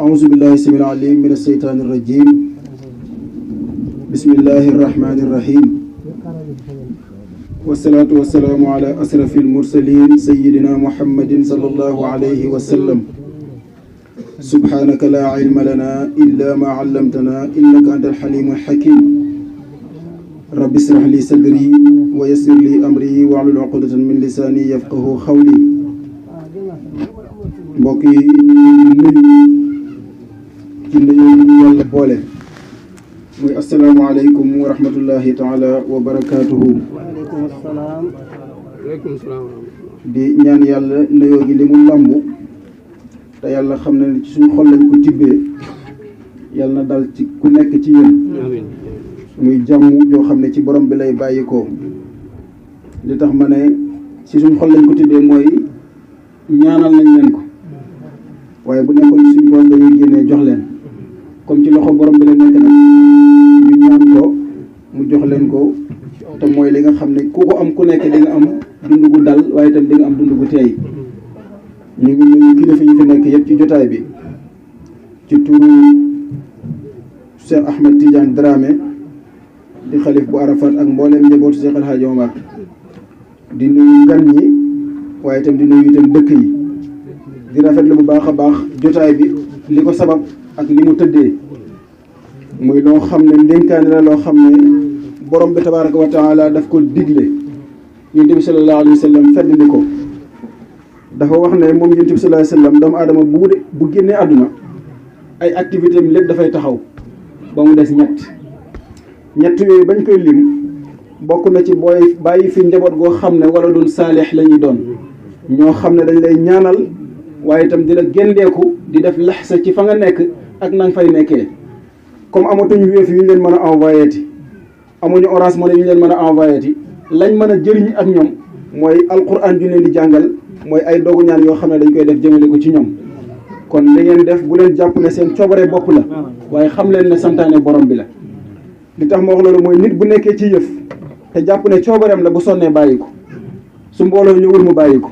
أعوذ بالله السميع العليم من الشيطان الرجيم بسم الله الرحمن الرحيم والصلاة والسلام على أشرف المرسلين سيدنا محمد صلى الله عليه وسلم سبحانك لا علم لنا إلا ما علمتنا إنك أنت الحليم الحكيم رب اشرح لي صدري ويسر لي أمري واحلل عقدة من لساني يفقه قولي mbokk yi nuyu ci nuyu yàlla boole muy asalaamaaleykum wa rahmatullahi taala wa barakaatuhu. waaleykum salaam. waaleykum salaam. di ñaan yàlla nuyoo gi li mu làmbu te yàlla xam na ne ci suñu xol lañ ko tibbee yàlla na dal ci ku nekk ci yéen. amiin. muy jàmm joo xam ne ci borom bi lay bàyyi ko li tax ma ne ci suñu xol lañ ko tibbee mooy ñaanal nañ leen ko. waaye bu nekkoon suñu borom dañuy génnee jox leen comme ci loxo borom bi la nekk nag ñu ñaan ko mu jox leen ko te mooy li nga xam ne ku ko am ku nekk di nga am dund gu dal waaye itam di nga am dund gu teey ñu ngi nuyu kilifa yi fi nekk yëpp ci jotaay bi ci turu Cheikh Ahmed Tidiane Dramé di xalif bu Arafat ak mbooleem njabootu Cheikh El Hadji Omar di nuyu gan ñi waaye itam di nuyu itam dëkk yi di rafetlu bu baax a baax jotaay bi li ko sabab ak li mu tëddee muy loo xam ne ndénkaane la loo xam ne borom bi tabaaraka wa taala daf ko digle yonent bi sallallahu alayhi wa sallam feddli ko dafa wax ne moom yonent bi sallallahu alayhi wa sallam doomu aadama bu génnee àdduna ay activité am lépp dafay taxaw ba mu des ñett yooyu bañ koy lim bokk na ci booy bàyyi fi njaboot goo xam ne wala doon saalix la ñuy doon ñoo xam ne dañ lay ñaanal waaye itam di la géndeeku di def laxsa ci fa nga nekk ak na nga fay nekkee comme amatuñu Wave yu ñu leen mën a envoyé ti amuñu Orange Money yu ñu leen mën a envoyé ti lañ mën a jëriñ ak ñoom mooy alquran ju leen di jàngal mooy ay dogu ñaan yoo xam ne dañ koy def jëmale ko ci ñoom kon li ngeen def bu leen jàpp ne seen coobare bopp la waaye xam leen ne santaane borom bi la li tax ma wax loolu mooy nit bu nekkee ci yëf te jàpp ne coobareem la bu sonnee bàyyi ko su mbooloo ñëwul mu bàyyi ko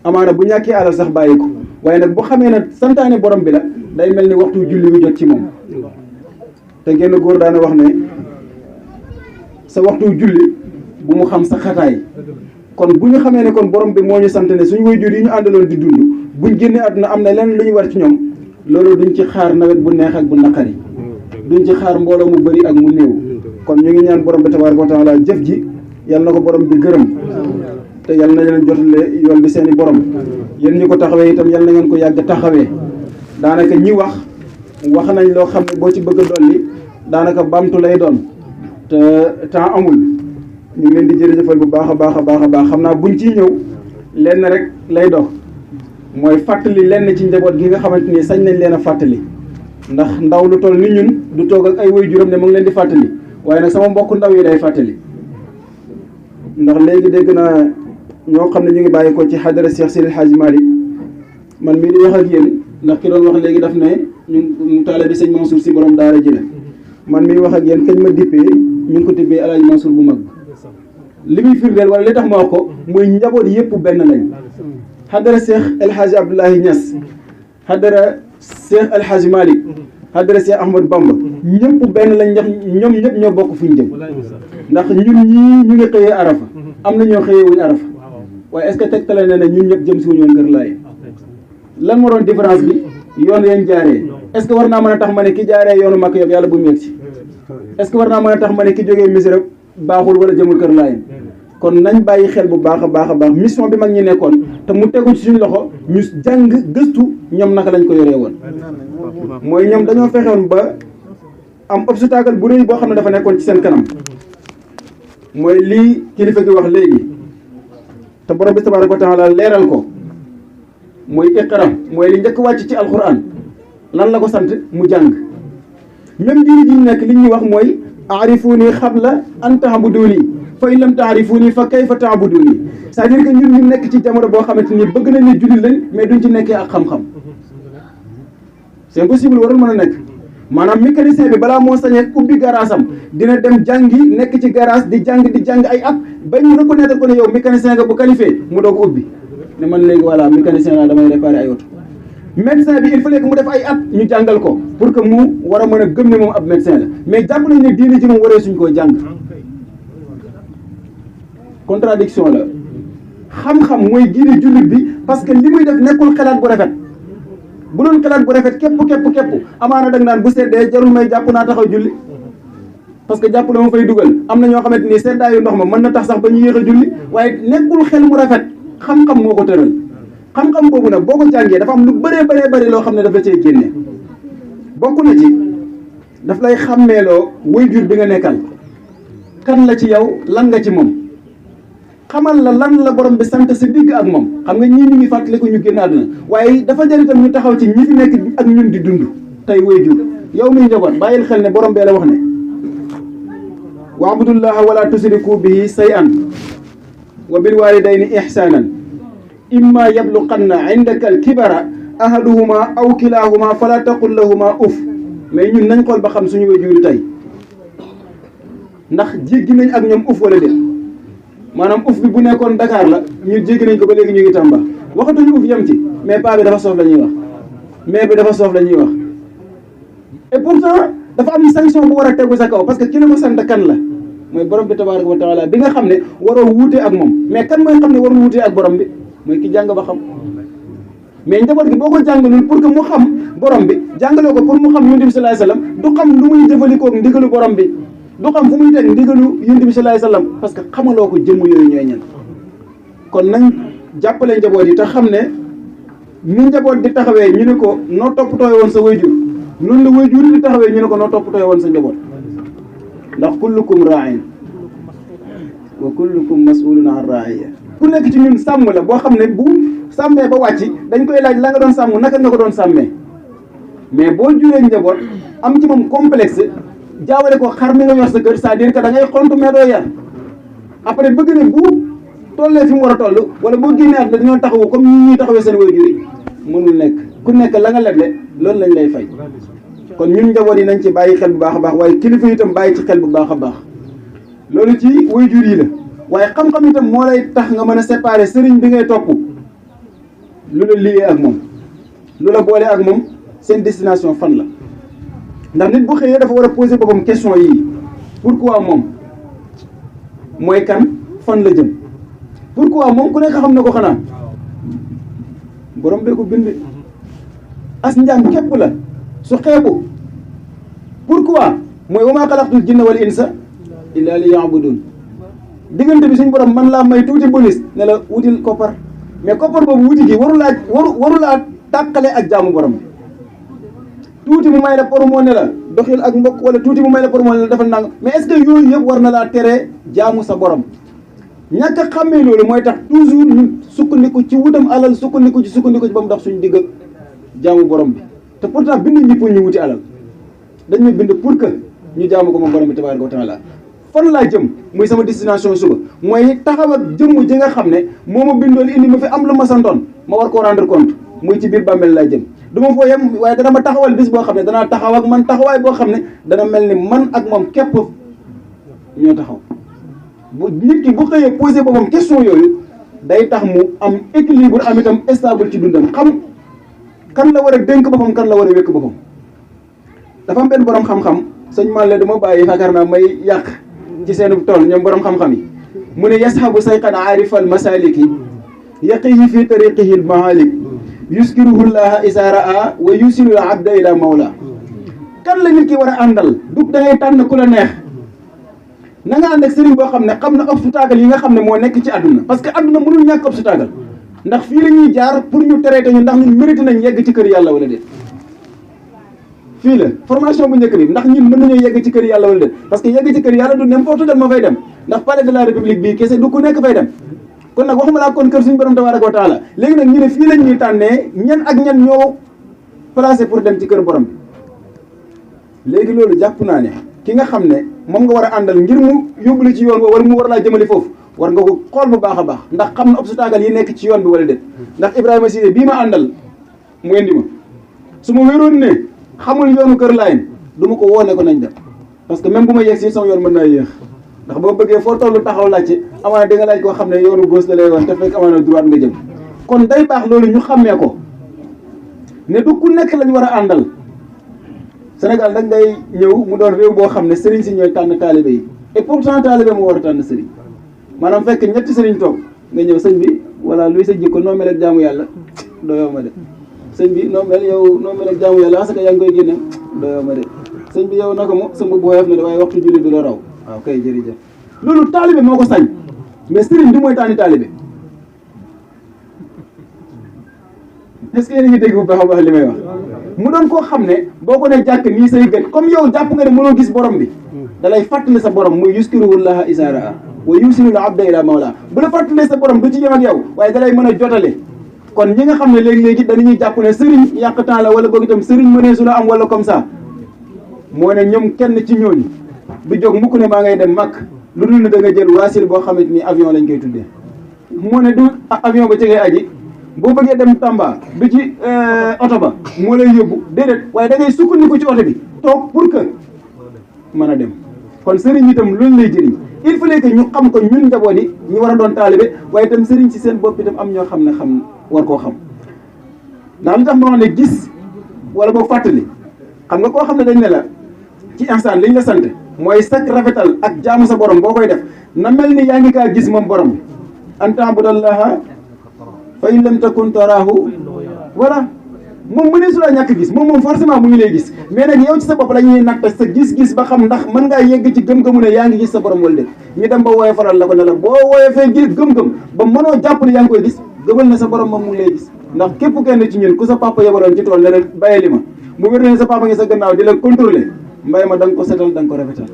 amaana bu ñàkkee alal sax bàyyi ko waaye nag bu xamee ne santaane borom bi la day mel ni waxtu julli bi jot ci moom te genn góor daana wax ne sa waxtu julli bu mu xam sa xataay kon bu ñu xamee ne kon borom bi moo ñu sant ne suñu waajur yi ñu àndaloon di dund buñ génnee àdduna am na lenn lu ñu war ci ñoom loolu duñ ci xaar nawet bu neex ak bu naqari duñ ci xaar mbooloo mu bëri ak mu néew kon ñu ngi ñaan borom bi tabaaraka wa taala jëf ji yal na ko borom bi gërëm te yal na leen jotale yool bi seeni borom yéen ñi ko taxawee itam yal na ngeen ko yàgg taxawee daanaka ñi wax nañ loo xam ne boo ci bëgg a dolli daanaka bamtu lay doon te temps amul ñu ngi leen di jërëjëfal bu baax a baax a baax a baax xam naa buñ ciy ñëw lenn rek lay dox mooy fàttali lenn ci njaboot gi nga xamante ni sañ nañ leen a fàttali ndax ndaw lu toll ni ñun du toog ak ay waajuram ne mu ngi leen di fàttali waaye nag sama mbokk ndaw yi day fàttali ndax léegi dégg naa ñoo xam ne ñu ngi bàyyi ko ci xadara Cheikh Seydi El Hadji Malick man mii di wax ak yéen ndax ki doon wax léegi daf ne ñu taalibe sëñ Mansour si borom daara ji la man mii wax ak yéen kañ ma dippee ñu ngi ko tibbee El Hadji Mansour bu mag li muy firndeel wala li tax ma wax ko muy njaboot yëpp benn lañ xadara Cheikh El Hadji Abdoulaye Niass xadara Cheikh El Hadji Malick xadara Cheikh Ahmadou Bamba ñëpp benn lañ ndax ñoom ñëpp ñoo bokk fu ñu jëm ndax ñun ñii ñu ngi xëyee arafa am na ñoo xëyee wuñu arafa waaye est-ce que tegtale na ne ñun ñëpp jëm si wuñu woon Kër Laye lan moo doon différence bi yoon yeen jaaree est-ce que war naa mën a tax ma ne ki jaaree yoonu Makka yëpp yàlla bu mu yegg si est-ce que war naa mën a tax ma ne ki jógee Misra baaxul wala jëmul Kër Laye kon nañ bàyyi xel bu baax a baax a baax mission bi mag ñi nekkoon te mu tegu ci suñu loxo ñu jàng gëstu ñoom naka lañ ko yoree woon mooy ñoom dañoo fexewoon ba am obstacle bu rëy boo xam ne dafa nekkoon ci seen kanam mooy lii kilifa gi wax léegi te borom bi tabaaraka wa taala leeral ko mooy iqra mooy li njëkk wàcc ci alquran lan la ko sant mu jàng même diine ji nekk li ñuy wax mooy aarifuni qabla an ta'buduni fa in lam ta'rifuni fa kayfa ta'buduni c'est-à-dire que ñun ñu nekk ci jamono boo xamante ni bëgg nañ ne jullit lañ mais duñ ci nekkee ak xam-xam c'est impossible warul mën a nekk maanaam mécanicien bi balaa moo sañee ubbi garage am dina dem jàngi nekk ci garage di jàng ay at ba ñu reconnaître ko ne yow mécanicien nga bu qualifié mu doog ubbi ne man léegi voilà mécanicien laa damay réparer ay oto médecin bi il fallait que mu def ay at ñu jàngal ko pour que mu war a mën a gëm ne moom ab médecin la mais jàpp nañ ne diine ji moom waree suñ koo jàng. contradiction la xam-xam mooy guider jullit bi parce que li muy def nekkul xalaat bu rafet bu doon xalaat bu rafet képp amaana dag naan bu seddee jarul may jàpp naa taxaw julli parce que jàpp la ma fay dugal am na ñoo xamante ni seddaayu ndox ma mën na tax sax ba ñu yéex a julli waaye nekkul xel mu rafet xam-xam moo ko tëral xam-xam boobu nag boo ko jàngee dafa am lu bëree loo xam ne daf la cay génne bokk na ci daf lay xàmmeeloo waajur bi nga nekkal kan la ci yow lan nga ci moom xamal la lan la borom bi sant si digg ak moom xam nga ñii ñu ngi fàttaliku ñu génn àdduna waaye dafa jar itam ñu taxaw ci ñi fi nekk ak ñun di dund tey waajur yow miy njaboot bàyyil xel ne borom bee la wax ne waabudullaha wala tusriku bihi shay'an wa bil walidayni ihsanan imma yabluqanna indaka al kibara ahaduhuma aw kilahuma fala taqul lahuma uf mais ñun nañ xool ba xam suñu waajur tey ndax jéggi nañ ak ñoom uf wala déet maanaam uf bi bu nekkoon Dakar la ñu jéggi nañ ko ba léegi ñu ngi Tamba waxatuñu uf yem ci mais paa bi dafa soof la ñuy wax mais bi dafa soof la ñuy wax et pourtant dafa am sanction bu war a tegu sa kaw parce que ki la ko sant kan la mooy borom bi tabaraka wa taala bi nga xam ne waroo wuute ak moom mais kan mooy xam ne warul wuute ak borom bi mooy ki jàng ba xam mais njaboot gi boo ko jàngalul pour que mu xam borom bi jàngaloo ko pour mu xam yonent bi sallallahu alayhi wasallam du xam lu muy jëfandikoo ndigalu borom bi du xam fu muy teg ndigalu yonent bi sallallahu alayhi wasallam parce que xamaloo ko jëmm yooyu ñooy ñan kon nañ jàppale njaboot yi te xam ne ñu njaboot di taxawee ñu ne ko noo toppatooy woon sa wayjur noonu la wayjur di taxawee ñu ne ko noo toppatooy woon sa njaboot ndax kullukum ra'in wa kullukum mas'ulun an ra'iya ku nekk ci ñun sàmm la boo xam ne bu sàmmee ba wàcc dañ koy laaj la nga doon sàmm naka nga ko doon sàmmee mais boo juree njaboot am ci moom complexe jaawale ko xar mi nga yor sa kër c'est-à-dire que da ngay xontu mais doo yar après bëgg ne bu tollee fi mu war a toll wala boo génnee at dañoo taxawu comme ñi ñuy taxawee seen waajur yi mënul nekk ku nekk la nga leble loolu lañ lay fay kon ñun njaboot yi nañ ci bàyyi xel bu baax a baax waaye kilifa yi itam bàyyi ci xel bu baax a baax loolu ci waajur yi la waaye xam-xam itam moo lay tax nga mën a séparer sëriñ bi ngay topp lu la lié ak moom lu la boole ak moom seen destination fan la ndax nit bu xëyee dafa war a poser boppam question yii pourquoi moom mooy kan fan la jëm pourquoi moom ku nekk xam na ko xanaa borom bee ko bind as njàng képp la su xeebu pourquoi mooy wa maa xalaqtul jinna wal insa illa li ya'budun diggante bi suñ borom man laa may tuuti bonus ne la wutil koppar mais koppar boobu wuti gi warulaa tàqale ak jaamu borom bi tuuti mu may la promo ne la doxil ak mbokk wala tuuti mu may la promo ne la defal nang mais est-ce que yooyu yëpp war na laa tere jaamu sa borom ñàkk a xàmmee loolu mooy tax toujours ñu sukkandiku ci wutam alal sukkandiku ci ba mu dox suñu digg jaamu borom bi te pourtant bindu ñi pour ñu wuti alal dañ ma bind pour que ñu jaamu ko moom borom bi tabaaraka wa taala fan laa jëm muy sama destination suba mooy taxaw ak jëmm ji nga xam ne moo ma bindoon indi ma fi am lu ma santoon ma war koo rendre compte muy ci biir bàmmeel laa jëm du ma foo yem waaye dana ma taxawal bis boo xam ne danaa taxaw ak man taxawaay boo xam ne dana mel ni man ak moom képp ñoo taxaw bu nit ki bu xëyee posé boppam question yooyu day tax mu am équilibre am itam stable ci dundam xam kan la war a dénk boppam kan la war a wékk boppam dafa am benn borom xam-xam sëñ Malle dama bàyyi yaakaar naa may yàq ci seen tool ñoom borom xam-xam yi mu ne yashabu sayqan aarifal masaliki yaqihi fi tariqihi al mahalik yuskiruhu llaha isa raa wa yusilu al abda ila mawla kan la nit ki war a àndal du da ngay tànn ku la neex na nga ànd ak sëriñ boo xam ne xam na obstacle yi nga xam ne moo nekk ci àdduna parce que àdduna mënul ñàkk obstacle ndax fii la ñuy jaar pour ñu traité ñu ndax ñun mérité nañ yegg ci kër yàlla wala déet fii la formation bu njëkk bi ndax ñun mën nañoo yegg ci kër yàlla wala déet parce que yegg ci kër yàlla du n'importe quel ma fay dem ndax palais de la république bii kese du ku nekk fay dem kon nag waxuma laa kon kër suñu borom tabaaraka wa taala léegi nag ñu ne fii lañ ñuy tànnee ñan ak ñan ñoo placé pour dem ci kër borom bi léegi loolu jàpp naa ne ki nga xam ne moom nga war a àndal ngir mu yóbbu la ci yoon wala mu war laa jëmale foofu war nga ko xool bu baax a baax ndax xam na obstacle yi nekk ci yoon bi wala déet ndax Ibrahima Cissé bii ma àndal mu indi ma su ma wéroon ne xamul yoonu kër Laayeen du ma ko woone ko nañ dem parce que même bu ma yegg si sama yoon mën naa yéex ndax boo bëggee foo tollu taxaw laajte amaana da nga laaj koo xam ne yoonu gauche la lay woon te fekk amaana droite nga jëm kon day baax loolu ñu xàmmee ko ne du ku nekk lañ war a àndal. Sénégal nag ngay ñëw mu doon réew boo xam ne sëriñ si ñooy tànn taalibe yi et pourtant taalibe moo war a tànn sëriñ maanaam fekk ñetti sëriñ toog nga ñëw sëñ bi voilà luy sa jikko noo mel ak jaamu yàlla doyoo ma de sëñ bi noo mel yow noo mel ak jaamu yàlla parce que yaa ngi koy génne doyoo ma de sëñ bi yow naka mo sa mbubb woyof na de waaye waxtu julli du la raw waaw kay jërëjëf loolu taalibe moo ko sañ mais sëriñ du mooy tànni taalibe est-ce que yéen a ngi dégg bu baax a baax li may wax mu doon koo xam ne boo ko ne jàkk nii say gën comme yow jàpp nga ne mënoo gis borom bi da lay fàttali sa borom muy yuskirullaha isaraa wa yusilul abda ila mawla bu la fàttalee sa borom du ci yem ak yow waaye da lay mën a jotale kon ñi nga xam ne léegi-léegi dañuy jàpp ne sëriñ yàq temps la wala boog itam sëriñ mëneesu la am wala comme ça moo ne ñoom kenn ci ñooñu du jóg mukk ne maa ngay dem màkk lu dul ne da nga jël waasil boo xamante ni avion lañ koy tuddee moo ne du avion ba ci ngay aji boo bëggee dem Tamba du ci oto ba moo lay yóbbu déedéet waaye da ngay sukkandiku ci oto bi toog pour que mën a dem kon sëriñ itam loolu lay jëriñ il fallait que ñu xam ko ñun njaboot yi ñu war a doon taalibe waaye itam sëriñ si seen bopp itam am ñoo xam ne xam war koo xam ndax li tax ma wax ne gis wala boo fàttali xam nga koo xam ne dañ ne la ci instant liñ la sant mooy sak rafetal ak jaamu sa borom boo koy def na mel ni yaa ngi kaa gis moom borom bi an ta'budallaha fa in lam takun taraahu voilà moom mënee su la ñàkk gis moom forcément mu ngi lay gis mais nag yow ci sa bopp la ñuy natt sa gis-gis ba xam ndax mën ngaa yegg ci gëm-gëmu ne yaa ngi gis sa borom wala déet ñu dem ba wooye faral la ko ne la boo wooye fee gis gëm-gëm ba mënoo jàpp ne yaa ngi koy gis gëmal ne sa borom moom mu ngi lay gis ndax képp kenn ci ñun ku sa papa yebaloon ci tool ne leen bàyyi li ma mu wér ne sa papa ngi sa gannaaw di la contrôler mbay ma da nga ko setal da nga ko rafetal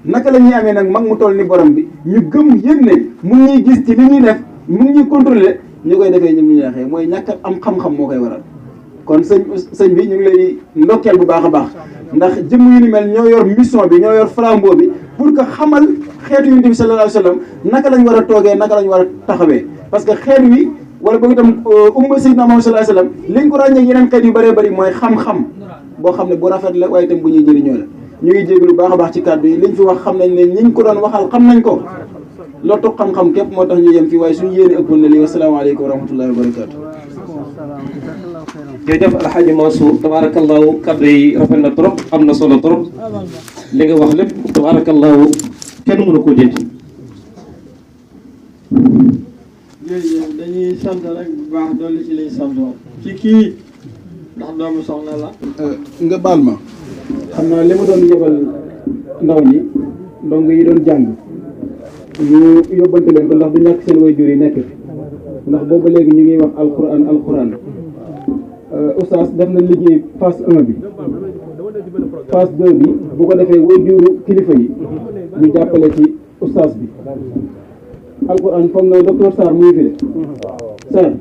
naka la ñuy amee nag mag mu toll ni borom bi ñu gëm yëg ne mu ngi ñuy gis ci li ñuy def mu ngi ñuy contrôler ñu koy defee ñu ngi neexee mooy ñàkk am xam-xam moo koy waral kon sëñ bi ñu ngi lay ndokkeel bu baax a baax ndax jëmm yu ni mel ñoo yor mission bi ñoo yor flambeau bi pour que xamal xeetu yonent bi sallallahu alayhi wa sallam naka lañ war a toogee naka lañ war a taxawee parce que xeet wi wala boog itam umma sayyidina Muhammad sallallahu alayhi wa sallam liñ ko ràññee yeneen xeet yu bëree bëri mooy xam-xam boo xam ne bu rafet la waaye itam bu ñuy jëriñoo la ñu ngi jégalu baax a baax ci kàddu yi liñ fi wax xam nañ ne ñiñ ko doon waxal xam nañ ko loo toog xam-xam képp moo tax ñu yem fii waaye suñu yéene ëppoon na lii wasalaamaaleykum wa rahmatullahi wa barakaatu. jërëjëf Alxaaji Mansour tabarakallahu kaddu yi rafet na trop am na solo trop li nga wax lépp tabarakallahu kenn mënu ko jënd. jërëjëf dañuy sant rek bu baax dolli ci liñ santoon ci kii ndax doomu soxna la. nga baal ma xam naa li ma doon yebal ndaw ñi ndongo yi doon jàng ñu yóbbante leen ko ndax du ñàkk seen waajur yi nekk fi ndax boobu léegi ñu ngi wax alquran oustaz def na liggéey phase 1 bi phase 2 bi bu ko defee waajuru kilifa yi ñu jàppale ci oustaz bi alquran foog na docteur Sarr muy fi de Sarr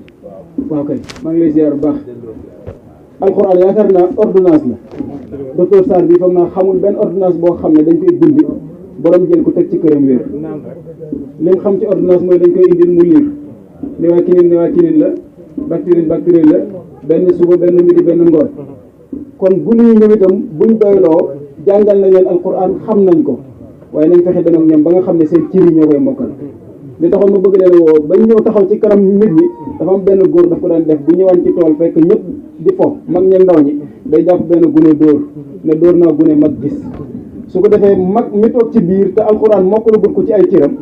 waaw kay maa ngi lay ziar bu baax alquran yaakaar naa ordonnance la docteur Sarr bi foog naa xamul benn ordonnance boo xam ne dañ koy bind borom jël ko teg ci këram wér li mu xam ci ordonnance mooy dañ koy indil mu liir niwaa kinin la bactérie la benn suba benn midi benn ngoon kon gune yi ñoom itam buñ doyloo jàngal nañ leen alquran xam nañ ko waaye nañ fexe dem ak ñoom ba nga xam ne seen cër yi ñoo koy mokkal li taxoon ma bëgg leen woo bañ ñëw taxaw ci kanam nit ñi dafa am benn góor daf ko daan def bu ñëwaan ci tool fekk ñëpp di fo mag ñeeg ndaw ñi day jàpp benn gune dóor ne dóor naa gune mag gis su ko defee mag mi toog ci biir te alxuraan mokkalagul ko ci ay cëram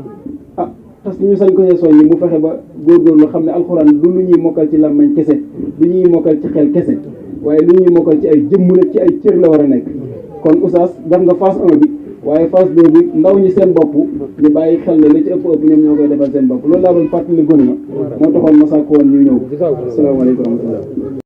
ah tas ñu sañ ko see soññi mu fexe ba góorgóorlu xam ne alxuraan du lu ñuy mokkal ci làmmañ kese lu ñuy mokkal ci xel kese waaye lu ñuy mokkal ci ay jëmm la ci ay cër la war a nekk kon oustaz def nga phase 1 bi waaye phase 2 bi ndaw ñi seen bopp ñu bàyyi xel ne li ci ëpp ñoom ñoo koy defal seen bopp loolu laa doon fàttali gone ma moo taxoon ma sàkk woon ñu ñëw asalaamaaleykum wa rahmatullah